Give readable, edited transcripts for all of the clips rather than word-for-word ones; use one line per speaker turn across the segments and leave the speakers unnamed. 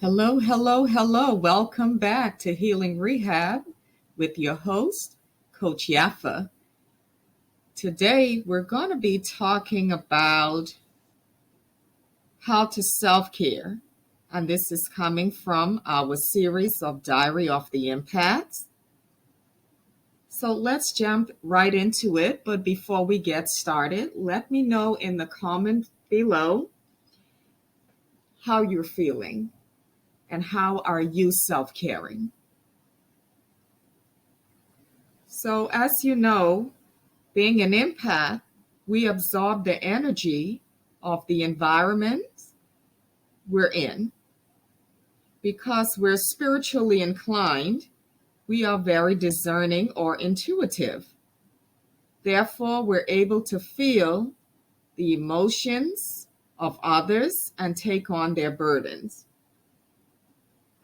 Hello, hello, hello. Welcome back to Healing Rehab with your host, Coach Yaffa. Today, we're going to be talking about how to self care. And this is coming from our series of Diary of the Empaths. So let's jump right into it. But before we get started, let me know in the comment below how you're feeling and how are you self caring. So, as you know, being an empath, we absorb the energy of the environment we're in. Because we're spiritually inclined, we are very discerning or intuitive. Therefore, we're able to feel the emotions of others and take on their burdens.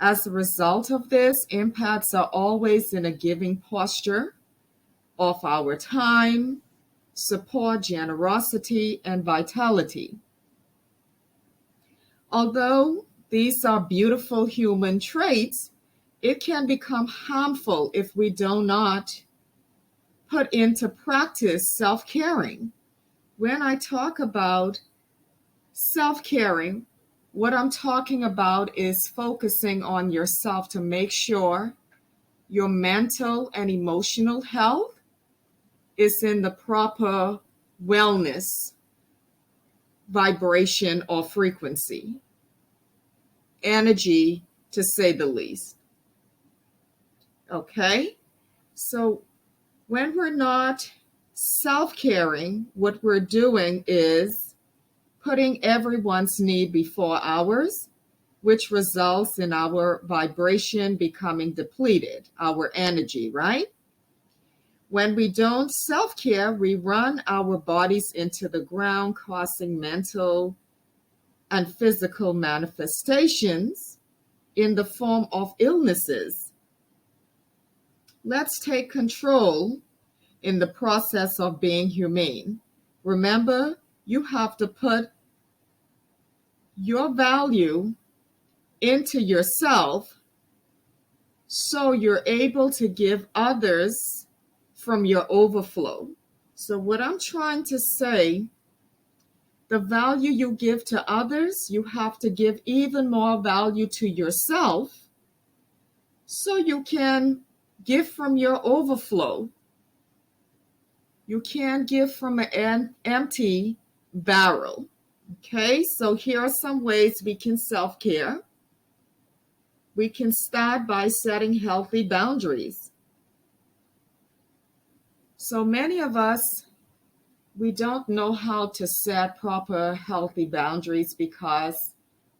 As a result of this, empaths are always in a giving posture of our time, support, generosity, and vitality. Although these are beautiful human traits, it can become harmful if we do not put into practice self-caring. When I talk about self-caring, what I'm talking about is focusing on yourself to make sure your mental and emotional health is in the proper wellness, vibration, or frequency, energy, to say the least. Okay? So when we're not self-caring, what we're doing is putting everyone's need before ours, which results in our vibration becoming depleted, our energy, right? When we don't self-care, we run our bodies into the ground, causing mental and physical manifestations in the form of illnesses. Let's take control in the process of being humane. Remember, you have to put your value into yourself so you're able to give others from your overflow. So what I'm trying to say, the value you give to others, you have to give even more value to yourself so you can give from your overflow. You can't give from an empty barrel. Okay, so here are some ways we can self-care. We can start by setting healthy boundaries. So many of us, we don't know how to set proper healthy boundaries because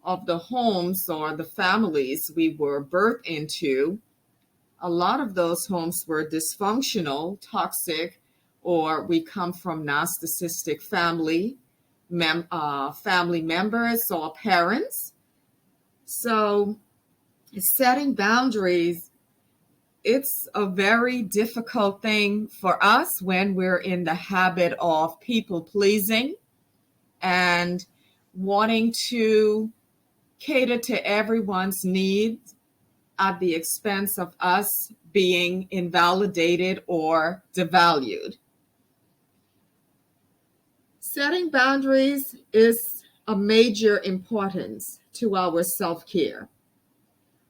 of the homes or the families we were birthed into. A lot of those homes were dysfunctional, toxic, or we come from narcissistic family members or parents. So setting boundaries, it's a very difficult thing for us when we're in the habit of people pleasing and wanting to cater to everyone's needs at the expense of us being invalidated or devalued. Setting boundaries is a major importance to our self-care.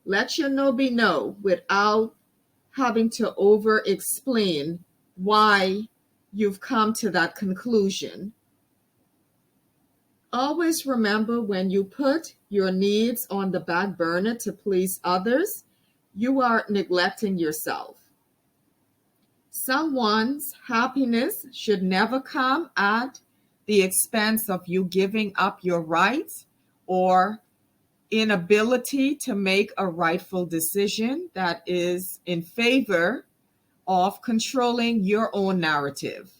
Let your no be no without having to over-explain why you've come to that conclusion. Always remember, when you put your needs on the back burner to please others, you are neglecting yourself. Someone's happiness should never come at the expense of you giving up your rights or inability to make a rightful decision that is in favor of controlling your own narrative.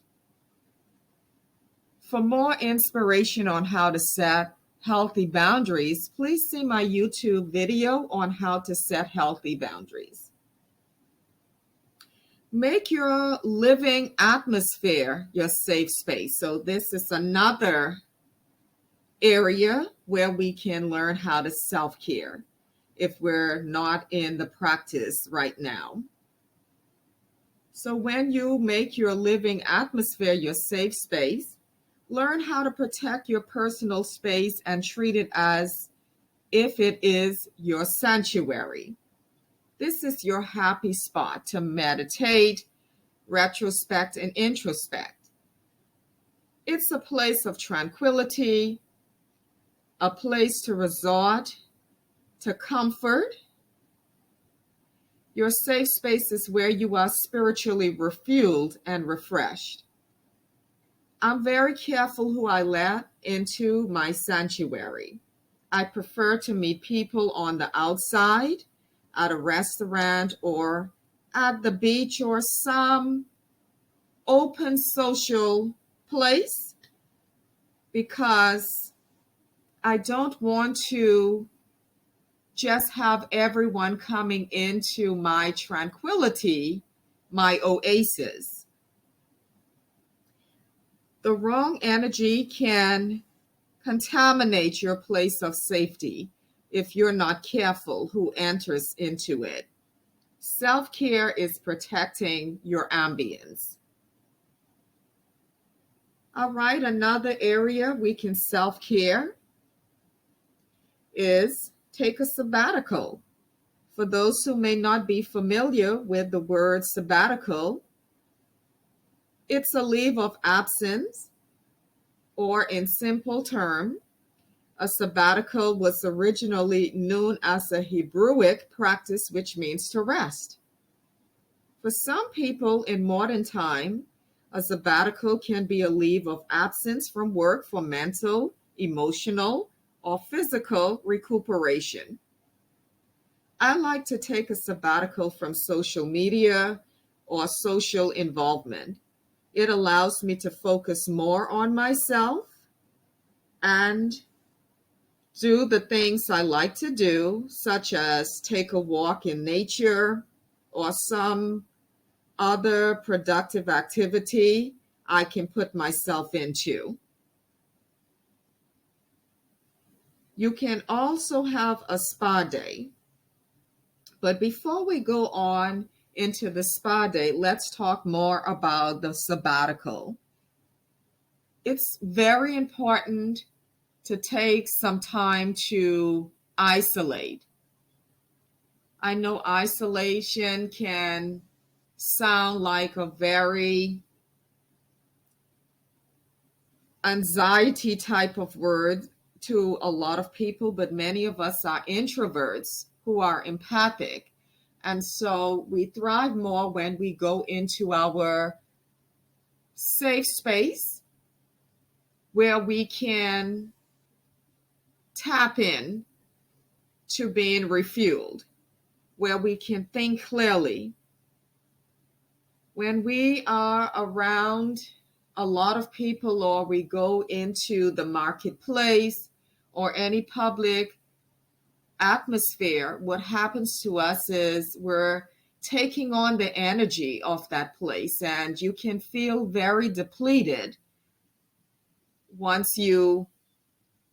For more inspiration on how to set healthy boundaries, please see my YouTube video on how to set healthy boundaries. Make your living atmosphere your safe space. So this is another area where we can learn how to self-care. if we're not in the practice right now. So when you make your living atmosphere your safe space, learn how to protect your personal space and treat it as if it is your sanctuary. This is your happy spot to meditate, retrospect, and introspect. It's a place of tranquility, a place to resort to comfort. Your safe space is where you are spiritually refueled and refreshed. I'm very careful who I let into my sanctuary. I prefer to meet people on the outside, at a restaurant, or at the beach, or some open social place, because I don't want to just have everyone coming into my tranquility, my oasis. The wrong energy can contaminate your place of safety if you're not careful who enters into it. Self-care is protecting your ambience. All right, another area we can self-care is take a sabbatical. For those who may not be familiar with the word sabbatical, it's a leave of absence, or in simple terms, a sabbatical was originally known as a Hebrewic practice, which means to rest. For some people in modern time, a sabbatical can be a leave of absence from work for mental, emotional, or physical recuperation. I like to take a sabbatical from social media or social involvement. It allows me to focus more on myself and do the things I like to do, such as take a walk in nature or some other productive activity I can put myself into. You can also have a spa day. But before we go on into the spa day, let's talk more about the sabbatical. It's very important to take some time to isolate. I know isolation can sound like a very anxiety type of word to a lot of people, but many of us are introverts who are empathic. And so we thrive more when we go into our safe space where we can tap in to being refueled, where we can think clearly. When we are around a lot of people, or we go into the marketplace or any public atmosphere, what happens to us is we're taking on the energy of that place, and you can feel very depleted once you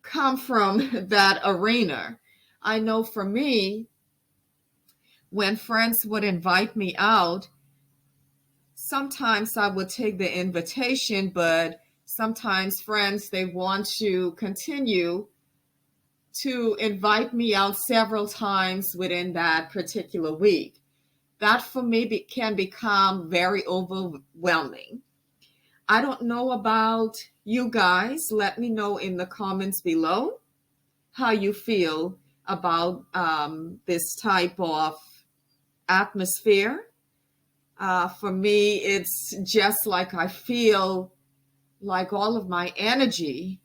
come from that arena. I know for me, when friends would invite me out, sometimes I would take the invitation, but sometimes friends, they want to continue to invite me out several times within that particular week. That for me can become very overwhelming. I don't know about you guys. Let me know in the comments below how you feel about this type of atmosphere. For me, it's just like I feel like all of my energy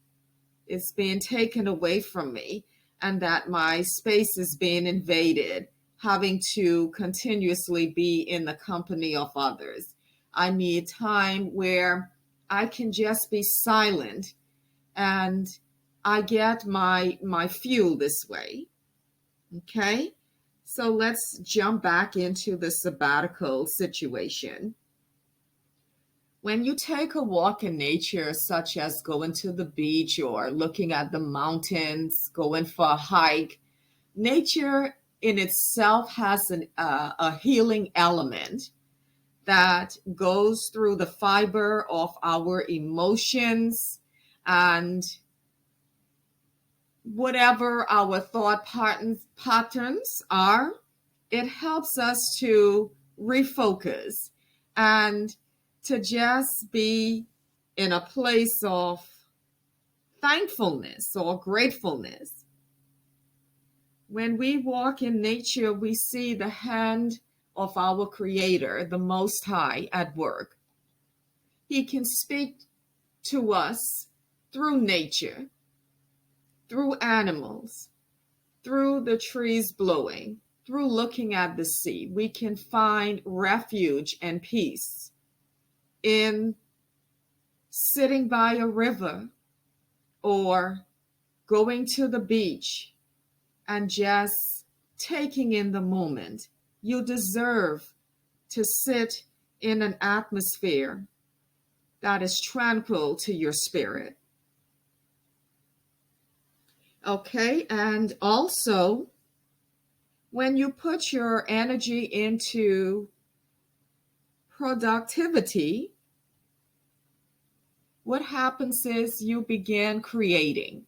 is being taken away from me, and that my space is being invaded, having to continuously be in the company of others. I need time where I can just be silent, and I get my fuel this way. Okay? So let's jump back into the sabbatical situation. When you take a walk in nature, such as going to the beach or looking at the mountains, going for a hike, nature in itself has a healing element that goes through the fiber of our emotions and whatever our thought patterns are. It helps us to refocus and to just be in a place of thankfulness or gratefulness. When we walk in nature, we see the hand of our Creator, the Most High, at work. He can speak to us through nature, through animals, through the trees blowing, through looking at the sea. We can find refuge and peace in sitting by a river or going to the beach and just taking in the moment. You deserve to sit in an atmosphere that is tranquil to your spirit. Okay, and also when you put your energy into productivity, what happens is you begin creating.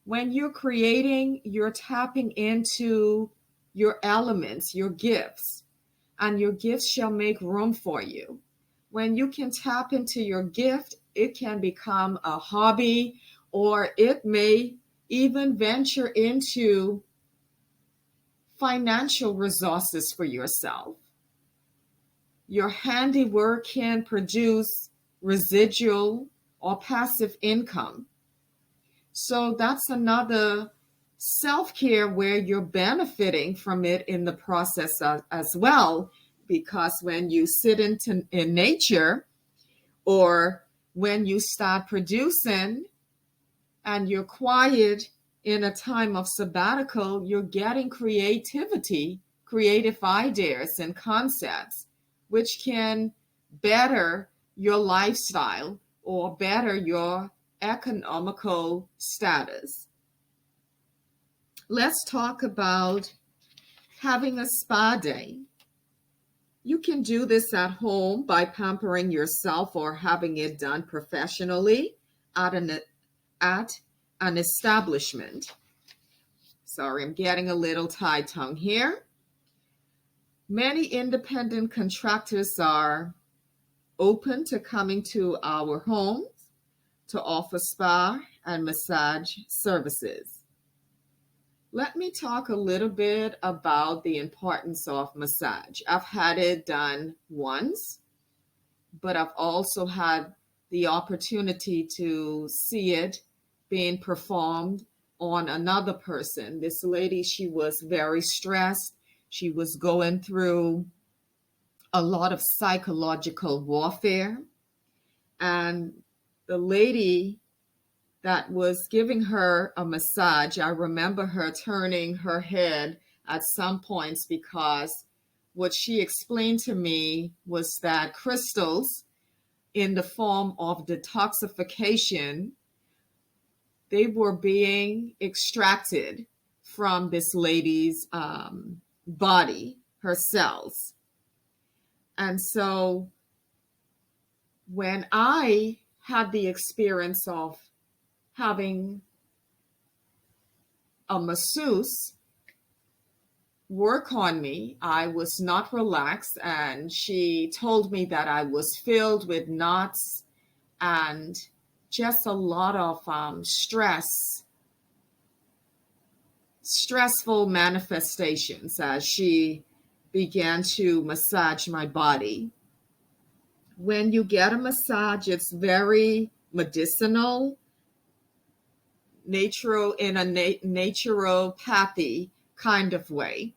When you're creating, you're tapping into your elements, your gifts, and your gifts shall make room for you. When you can tap into your gift, it can become a hobby, or it may even venture into financial resources for yourself. Your handiwork can produce residual or passive income. So that's another self-care where you're benefiting from it in the process as well, because when you sit in nature, or when you start producing and you're quiet in a time of sabbatical, you're getting creativity, creative ideas and concepts, which can better your lifestyle or better your economical status. Let's talk about having a spa day. You can do this at home by pampering yourself or having it done professionally at an establishment. Sorry, I'm getting a little tie-tongue here. Many independent contractors are open to coming to our homes to offer spa and massage services. Let me talk a little bit about the importance of massage. I've had it done once, but I've also had the opportunity to see it being performed on another person. This lady, she was very stressed. She was going through a lot of psychological warfare. And the lady that was giving her a massage, I remember her turning her head at some points, because what she explained to me was that crystals in the form of detoxification, they were being extracted from this lady's body, her cells. And so when I had the experience of having a masseuse work on me, I was not relaxed, and she told me that I was filled with knots and just a lot of stressful manifestations as she began to massage my body. When you get a massage, it's very medicinal, natural, in a naturopathy kind of way.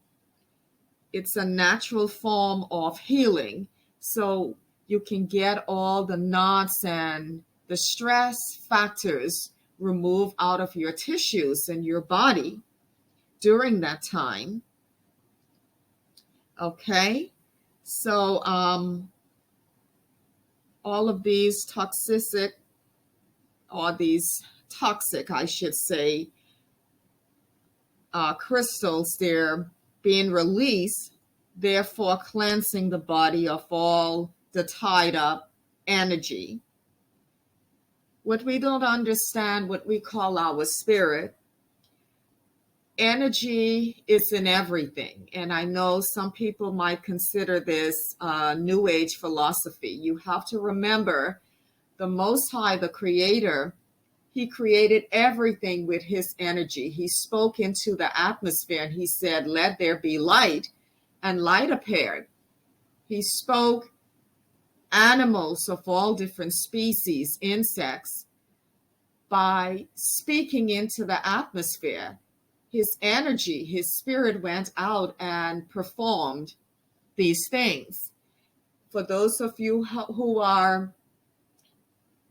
It's a natural form of healing. So you can get all the knots and the stress factors removed out of your tissues and your body during that time. Okay. So all of these toxic, I should say, crystals, they're being released, therefore cleansing the body of all the tied up energy. What we don't understand, what we call our spirit, energy is in everything. And I know some people might consider this New Age philosophy. You have to remember the Most High, the Creator, He created everything with His energy. He spoke into the atmosphere and He said, "Let there be light," and light appeared. He spoke animals of all different species, insects, by speaking into the atmosphere. His energy, His spirit went out and performed these things. For those of you who are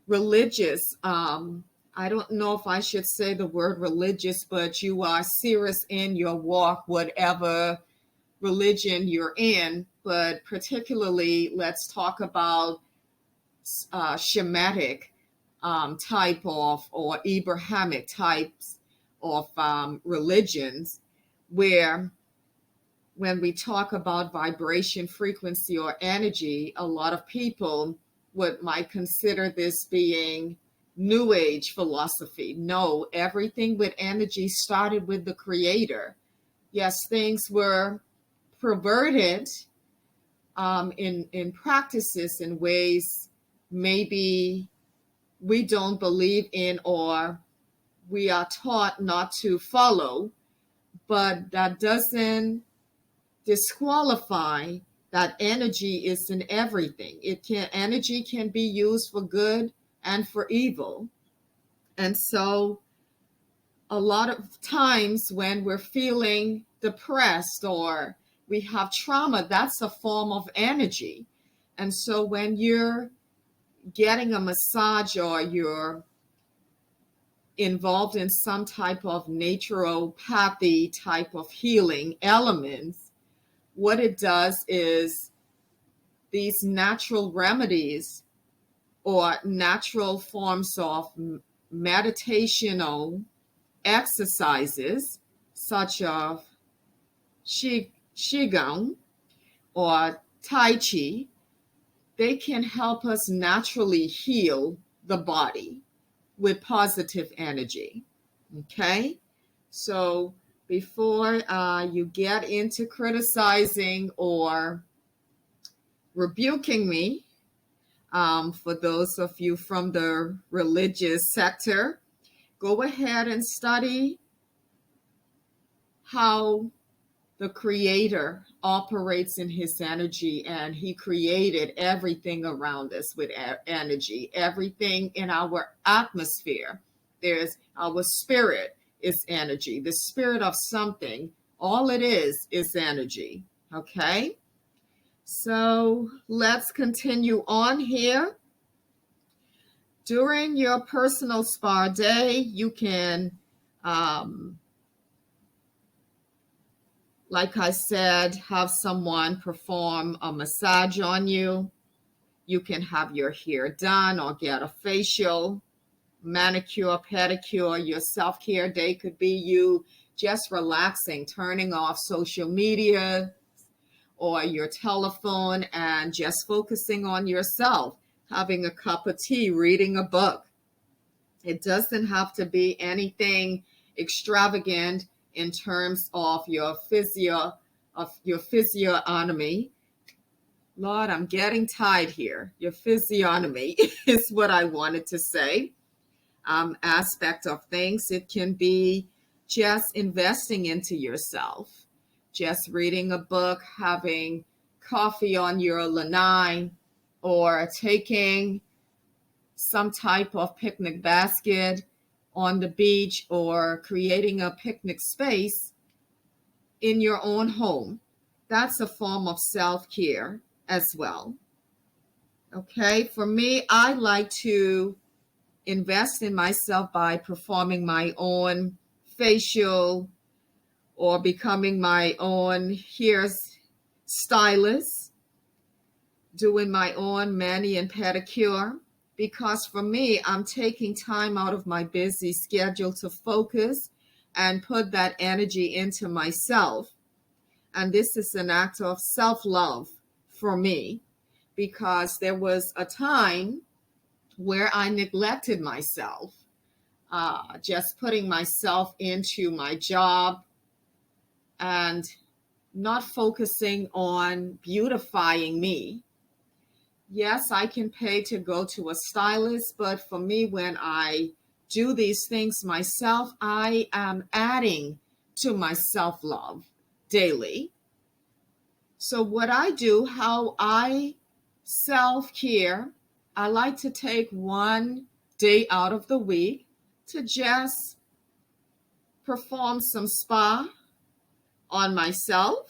religious, I don't know if I should say the word religious, but you are serious in your walk, whatever religion you're in, but particularly let's talk about Shemitic type of or Abrahamic types of religions, where when we talk about vibration, frequency, or energy, a lot of people might consider this being New Age philosophy. No, everything with energy started with the Creator. Yes, things were perverted in practices in ways maybe we don't believe in or we are taught not to follow, but that doesn't disqualify that energy is in everything. Energy can be used for good and for evil. And so a lot of times when we're feeling depressed or we have trauma, that's a form of energy. And so when you're getting a massage or you're involved in some type of naturopathy type of healing elements, what it does is these natural remedies or natural forms of meditational exercises such as Qigong or Tai Chi, they can help us naturally heal the body with positive energy. Okay? So before you get into criticizing or rebuking me, for those of you from the religious sector, go ahead and study how the Creator operates in His energy, and He created everything around us with energy, everything in our atmosphere. There's our spirit is energy, the spirit of something. All it is energy. Okay? So let's continue on here. During your personal spa day, you can like I said, have someone perform a massage on you. You can have your hair done or get a facial, manicure, pedicure. Your self-care day could be you just relaxing, turning off social media or your telephone and just focusing on yourself, having a cup of tea, reading a book. It doesn't have to be anything extravagant in terms of your physiognomy. Lord, I'm getting tired here. Your physiognomy is what I wanted to say. Aspect of things. It can be just investing into yourself, just reading a book, having coffee on your lanai, or taking some type of picnic basket on the beach, or creating a picnic space in your own home. That's a form of self-care as well. Okay, for me, I like to invest in myself by performing my own facial or becoming my own hair stylist, doing my own mani and pedicure. Because for me, I'm taking time out of my busy schedule to focus and put that energy into myself. And this is an act of self-love for me, because there was a time where I neglected myself, just putting myself into my job and not focusing on beautifying me. Yes, I can pay to go to a stylist, but for me, when I do these things myself, I am adding to my self love daily. So, what I do, how I self care, I like to take one day out of the week to just perform some spa on myself,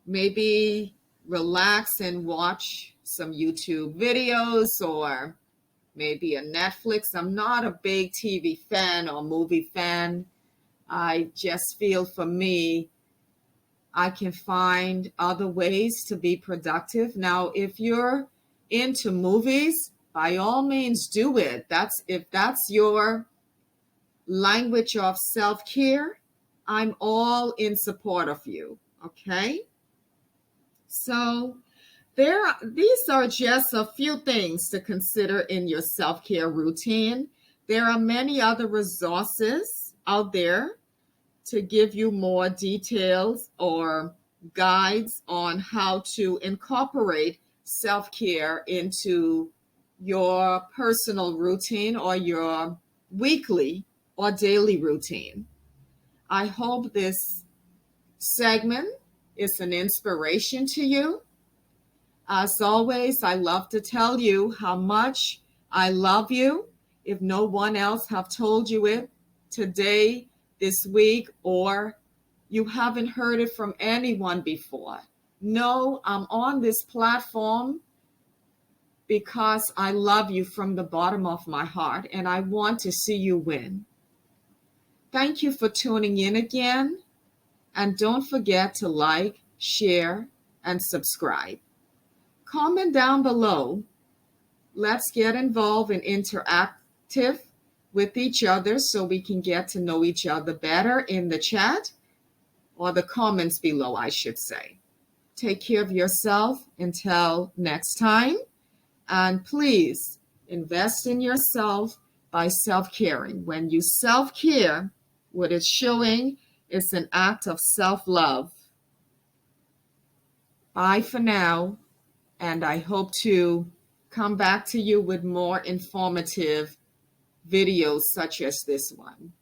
maybe relax and watch some YouTube videos or maybe a Netflix. I'm not a big TV fan or movie fan. I just feel for me, I can find other ways to be productive. Now, if you're into movies, by all means do it. If that's your language of self-care, I'm all in support of you. Okay? So these are just a few things to consider in your self-care routine. There are many other resources out there to give you more details or guides on how to incorporate self-care into your personal routine or your weekly or daily routine. I hope this segment is an inspiration to you. As always, I love to tell you how much I love you. If no one else have told you it today, this week, or you haven't heard it from anyone before, know I'm on this platform because I love you from the bottom of my heart and I want to see you win. Thank you for tuning in again. And don't forget to like, share, and subscribe. Comment down below. Let's get involved and interactive with each other so we can get to know each other better in the chat or the comments below, I should say. Take care of yourself until next time. And please invest in yourself by self-caring. When you self-care, what it's showing is an act of self-love. Bye for now. And I hope to come back to you with more informative videos such as this one.